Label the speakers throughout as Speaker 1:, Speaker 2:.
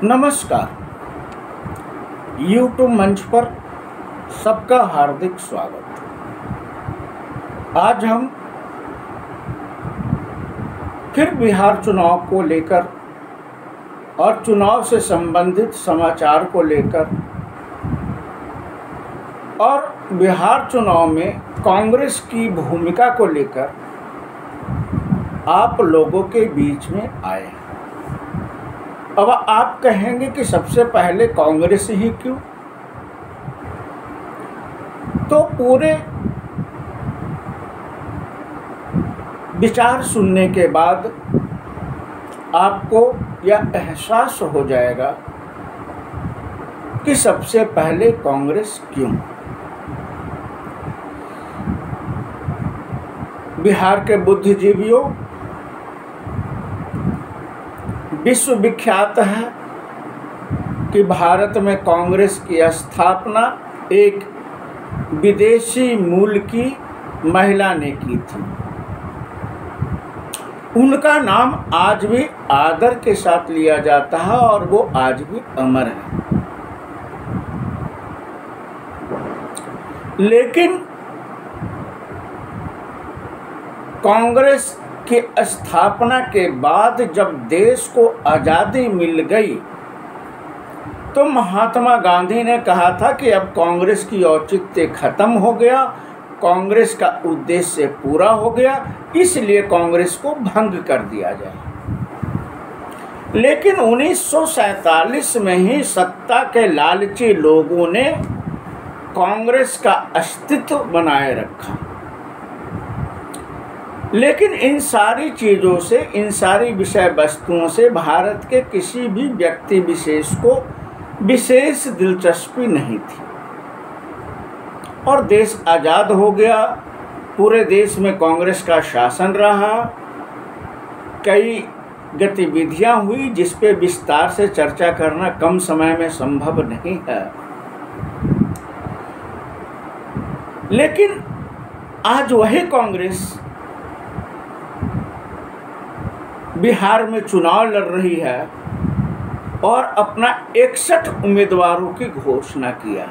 Speaker 1: नमस्कार। यूट्यूब मंच पर सबका हार्दिक स्वागत। आज हम फिर बिहार चुनाव को लेकर और चुनाव से संबंधित समाचार को लेकर और बिहार चुनाव में कांग्रेस की भूमिका को लेकर आप लोगों के बीच में आए हैं। अब आप कहेंगे कि सबसे पहले कांग्रेस ही क्यों? तो पूरे विचार सुनने के बाद आपको यह एहसास हो जाएगा कि सबसे पहले कांग्रेस क्यों। बिहार के बुद्धिजीवियों, विश्व विख्यात है कि भारत में कांग्रेस की स्थापना एक विदेशी मूल की महिला ने की थी। उनका नाम आज भी आदर के साथ लिया जाता है और वो आज भी अमर है। लेकिन कांग्रेस की स्थापना के बाद जब देश को आज़ादी मिल गई तो महात्मा गांधी ने कहा था कि अब कांग्रेस की औचित्य खत्म हो गया, कांग्रेस का उद्देश्य पूरा हो गया, इसलिए कांग्रेस को भंग कर दिया जाए। लेकिन 1947 में ही सत्ता के लालची लोगों ने कांग्रेस का अस्तित्व बनाए रखा। लेकिन इन सारी चीज़ों से, इन सारी विषय वस्तुओं से भारत के किसी भी व्यक्ति विशेष को विशेष दिलचस्पी नहीं थी और देश आज़ाद हो गया। पूरे देश में कांग्रेस का शासन रहा, कई गतिविधियां हुई जिस पे विस्तार से चर्चा करना कम समय में संभव नहीं है। लेकिन आज वही कांग्रेस बिहार में चुनाव लड़ रही है और अपना 61 उम्मीदवारों की घोषणा किया।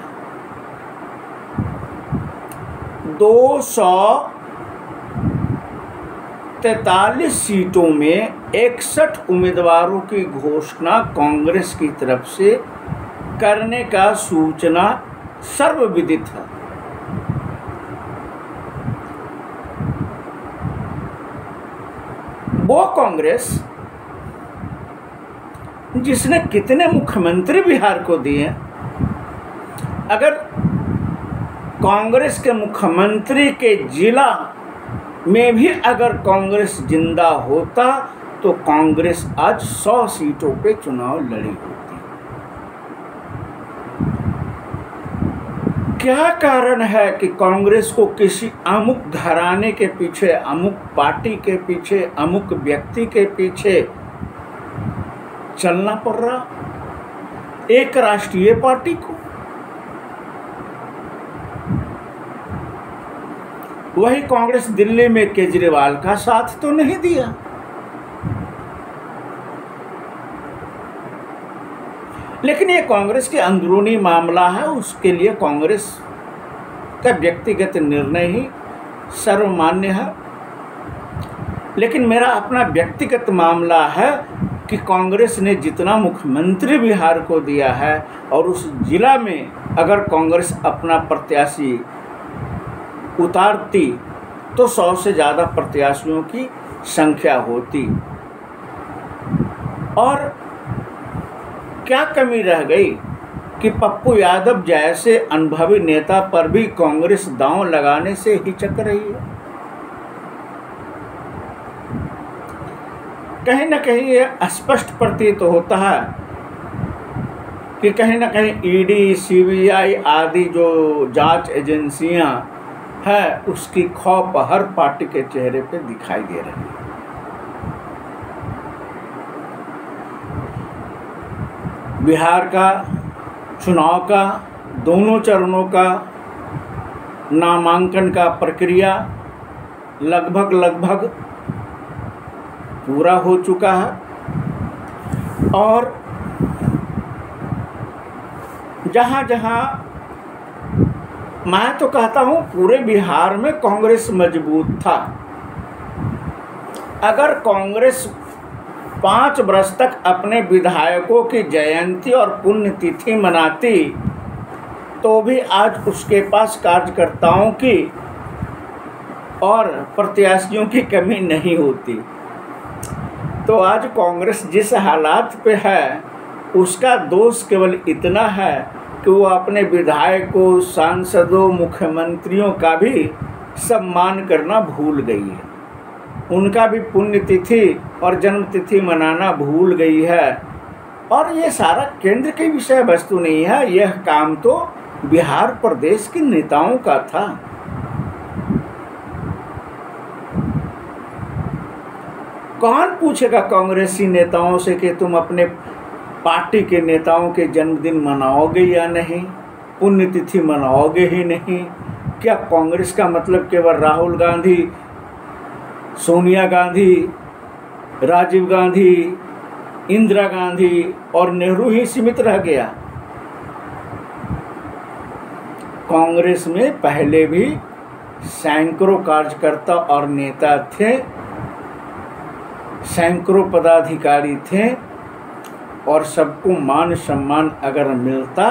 Speaker 1: 243 सीटों में 61 उम्मीदवारों की घोषणा कांग्रेस की तरफ से करने का सूचना सर्वविदित है। वो कांग्रेस जिसने कितने मुख्यमंत्री बिहार को दिए, अगर कांग्रेस के मुख्यमंत्री के जिला में भी अगर कांग्रेस जिंदा होता तो कांग्रेस आज 100 सीटों पे चुनाव लड़ी होती। क्या कारण है कि कांग्रेस को किसी अमुक घराने के पीछे, अमुक पार्टी के पीछे, अमुक व्यक्ति के पीछे चलना पड़ रहा, एक राष्ट्रीय पार्टी को? वही कांग्रेस दिल्ली में केजरीवाल का साथ तो नहीं दिया। लेकिन ये कांग्रेस के अंदरूनी मामला है, उसके लिए कांग्रेस का व्यक्तिगत निर्णय ही सर्वमान्य है। लेकिन मेरा अपना व्यक्तिगत मामला है कि कांग्रेस ने जितना मुख्यमंत्री बिहार को दिया है और उस जिला में अगर कांग्रेस अपना प्रत्याशी उतारती तो 100 से ज़्यादा प्रत्याशियों की संख्या होती। और क्या कमी रह गई कि पप्पू यादव जैसे अनुभवी नेता पर भी कांग्रेस दांव लगाने से हिचक रही है। कहीं न कहीं ये स्पष्ट प्रतीत होता है कि कहीं न कहीं ईडी, सीबीआई आदि जो जांच एजेंसियां हैं उसकी खौफ हर पार्टी के चेहरे पे दिखाई दे रही है। बिहार का चुनाव का दोनों चरणों का नामांकन का प्रक्रिया लगभग पूरा हो चुका है और जहाँ जहाँ मैं तो कहता हूँ पूरे बिहार में कांग्रेस मजबूत था। अगर कांग्रेस 5 वर्ष तक अपने विधायकों की जयंती और पुण्यतिथि मनाती तो भी आज उसके पास कार्यकर्ताओं की और प्रत्याशियों की कमी नहीं होती। तो आज कांग्रेस जिस हालात पे है उसका दोष केवल इतना है कि वो अपने विधायकों, सांसदों, मुख्यमंत्रियों का भी सम्मान करना भूल गई है। उनका भी पुण्यतिथि और जन्मतिथि मनाना भूल गई है। और ये सारा केंद्र की विषय वस्तु नहीं है, यह काम तो बिहार प्रदेश के नेताओं का था। कौन पूछेगा कांग्रेसी नेताओं से कि तुम अपने पार्टी के नेताओं के जन्मदिन मनाओगे या नहीं, पुण्यतिथि मनाओगे ही नहीं? क्या कांग्रेस का मतलब केवल राहुल गांधी, सोनिया गांधी, राजीव गांधी, इंदिरा गांधी और नेहरू ही सीमित रह गया? कांग्रेस में पहले भी सैकड़ों कार्यकर्ता और नेता थे, सैकड़ों पदाधिकारी थे और सबको मान सम्मान अगर मिलता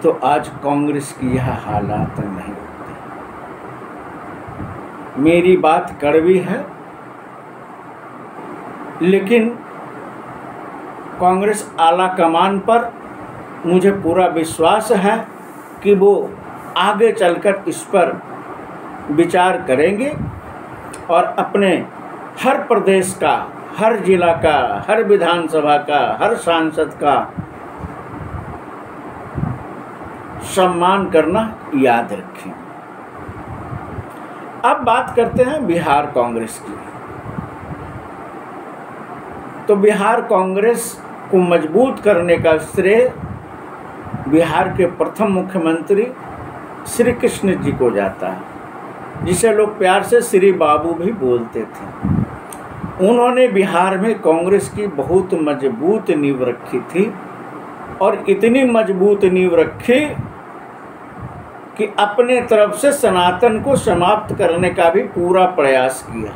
Speaker 1: तो आज कांग्रेस की यह हालात नहीं होती। मेरी बात कड़वी है, लेकिन कांग्रेस आला कमान पर मुझे पूरा विश्वास है कि वो आगे चलकर इस पर विचार करेंगे और अपने हर प्रदेश का, हर जिला का, हर विधानसभा का, हर सांसद का सम्मान करना याद रखें। अब बात करते हैं बिहार कांग्रेस की। तो बिहार कांग्रेस को मजबूत करने का श्रेय बिहार के प्रथम मुख्यमंत्री श्री कृष्ण जी को जाता है, जिसे लोग प्यार से श्री बाबू भी बोलते थे। उन्होंने बिहार में कांग्रेस की बहुत मजबूत नींव रखी थी और इतनी मजबूत नींव रखी कि अपने तरफ से सनातन को समाप्त करने का भी पूरा प्रयास किया।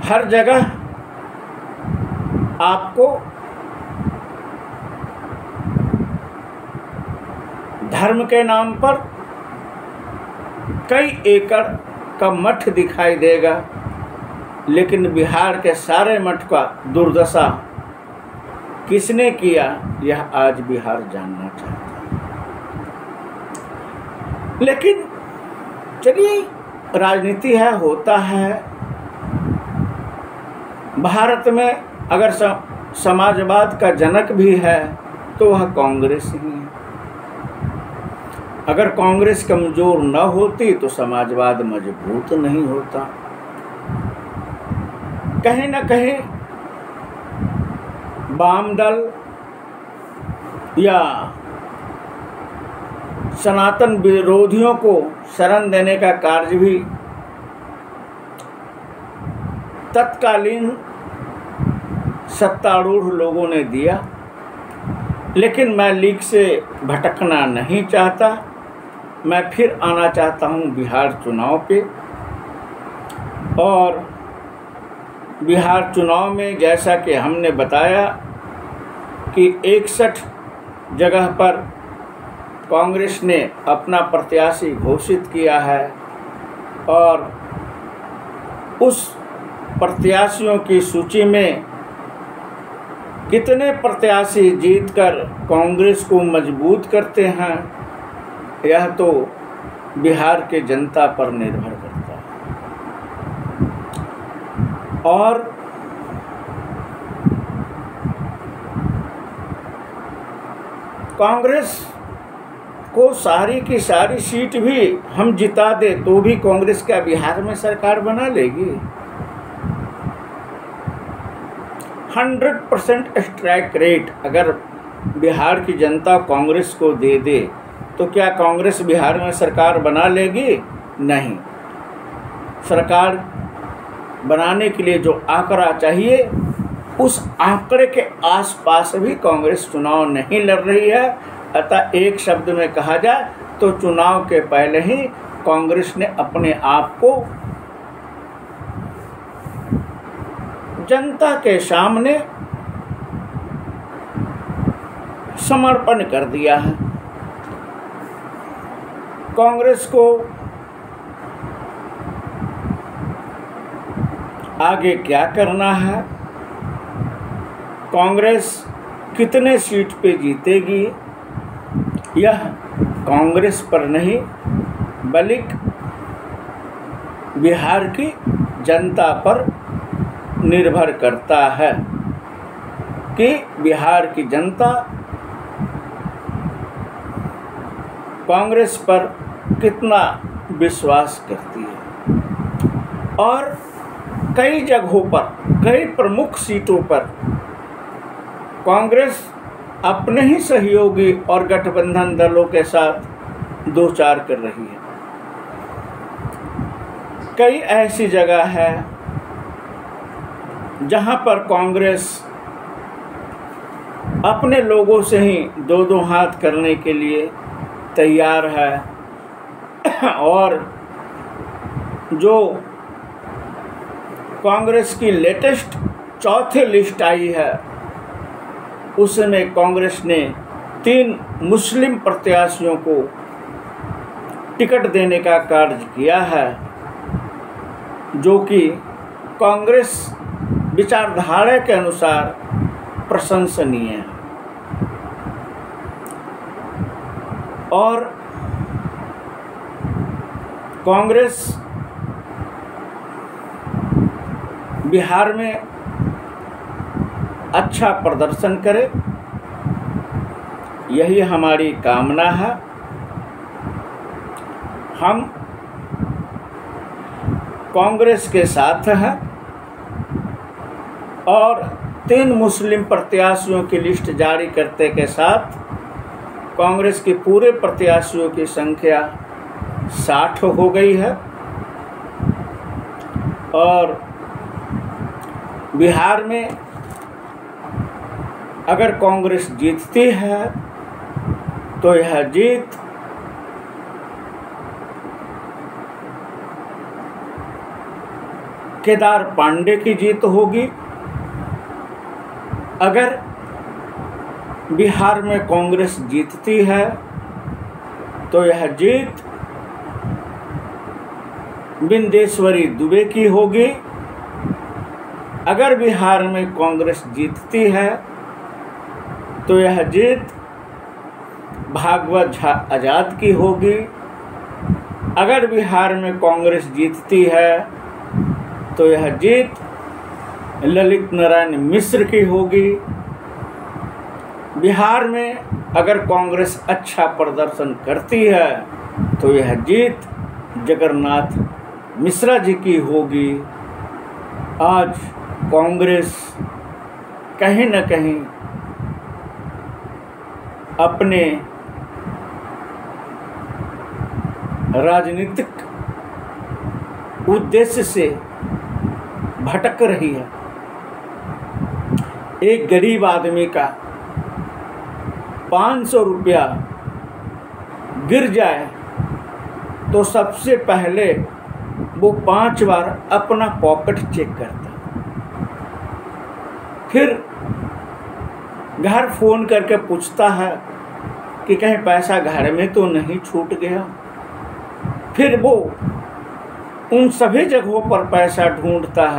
Speaker 1: हर जगह आपको धर्म के नाम पर कई एकड़ का मठ दिखाई देगा, लेकिन बिहार के सारे मठ का दुर्दशा किसने किया, यह आज बिहार जानना चाहता है। लेकिन चलिए, राजनीति है, होता है। भारत में अगर समाजवाद का जनक भी है तो वह कांग्रेस ही है। अगर कांग्रेस कमजोर न होती तो समाजवाद मजबूत नहीं होता। कहीं न कहीं वाम दल या सनातन विरोधियों को शरण देने का कार्य भी तत्कालीन सत्तारूढ़ लोगों ने दिया। लेकिन मैं लीक से भटकना नहीं चाहता। मैं फिर आना चाहता हूं बिहार चुनाव पे। और बिहार चुनाव में जैसा कि हमने बताया कि 61 जगह पर कांग्रेस ने अपना प्रत्याशी घोषित किया है और उस प्रत्याशियों की सूची में कितने प्रत्याशी जीतकर कांग्रेस को मजबूत करते हैं, यह तो बिहार के जनता पर निर्भर करता है। और कांग्रेस को सारी की सारी सीट भी हम जिता दे तो भी कांग्रेस क्या बिहार में सरकार बना लेगी? 100% स्ट्राइक रेट अगर बिहार की जनता कांग्रेस को दे दे तो क्या कांग्रेस बिहार में सरकार बना लेगी? नहीं। सरकार बनाने के लिए जो आंकड़ा चाहिए उस आंकड़े के आसपास भी कांग्रेस चुनाव नहीं लड़ रही है। अतः एक शब्द में कहा जाए तो चुनाव के पहले ही कांग्रेस ने अपने आप को जनता के सामने समर्पण कर दिया है। कांग्रेस को आगे क्या करना है, कांग्रेस कितने सीट पे जीतेगी, यह कांग्रेस पर नहीं बल्कि बिहार की जनता पर निर्भर करता है कि बिहार की जनता कांग्रेस पर कितना विश्वास करती है। और कई जगहों पर, कई प्रमुख सीटों पर कांग्रेस अपने ही सहयोगी और गठबंधन दलों के साथ दो चार कर रही है। कई ऐसी जगह है जहां पर कांग्रेस अपने लोगों से ही दो दो हाथ करने के लिए तैयार है। और जो कांग्रेस की लेटेस्ट चौथी लिस्ट आई है उसमें कांग्रेस ने 3 मुस्लिम प्रत्याशियों को टिकट देने का कार्य किया है, जो कि कांग्रेस विचारधारा के अनुसार प्रशंसनीय है। और कांग्रेस बिहार में अच्छा प्रदर्शन करे, यही हमारी कामना है। हम कांग्रेस के साथ हैं और 3 मुस्लिम प्रत्याशियों की लिस्ट जारी करते के साथ कांग्रेस के पूरे प्रत्याशियों की संख्या 60 हो गई है। और बिहार में अगर कांग्रेस जीतती है तो यह जीत केदार पांडे की जीत होगी। अगर बिहार में कांग्रेस जीतती है तो यह जीत बिंदेश्वरी दुबे की होगी। अगर बिहार में कांग्रेस जीतती है तो यह जीत भागवत झा आज़ाद की होगी। अगर बिहार में कांग्रेस जीतती है तो यह जीत ललित नारायण मिश्र की होगी। बिहार में अगर कांग्रेस अच्छा प्रदर्शन करती है तो यह जीत जगन्नाथ मिश्रा जी की होगी। आज कांग्रेस कहीं न कहीं अपने राजनीतिक उद्देश्य से भटक रही है। एक गरीब आदमी का 500 रुपया गिर जाए तो सबसे पहले वो 5 बार अपना पॉकेट चेक करता है, फिर घर फ़ोन करके पूछता है कि कहीं पैसा घर में तो नहीं छूट गया। फिर वो उन सभी जगहों पर पैसा ढूंढता है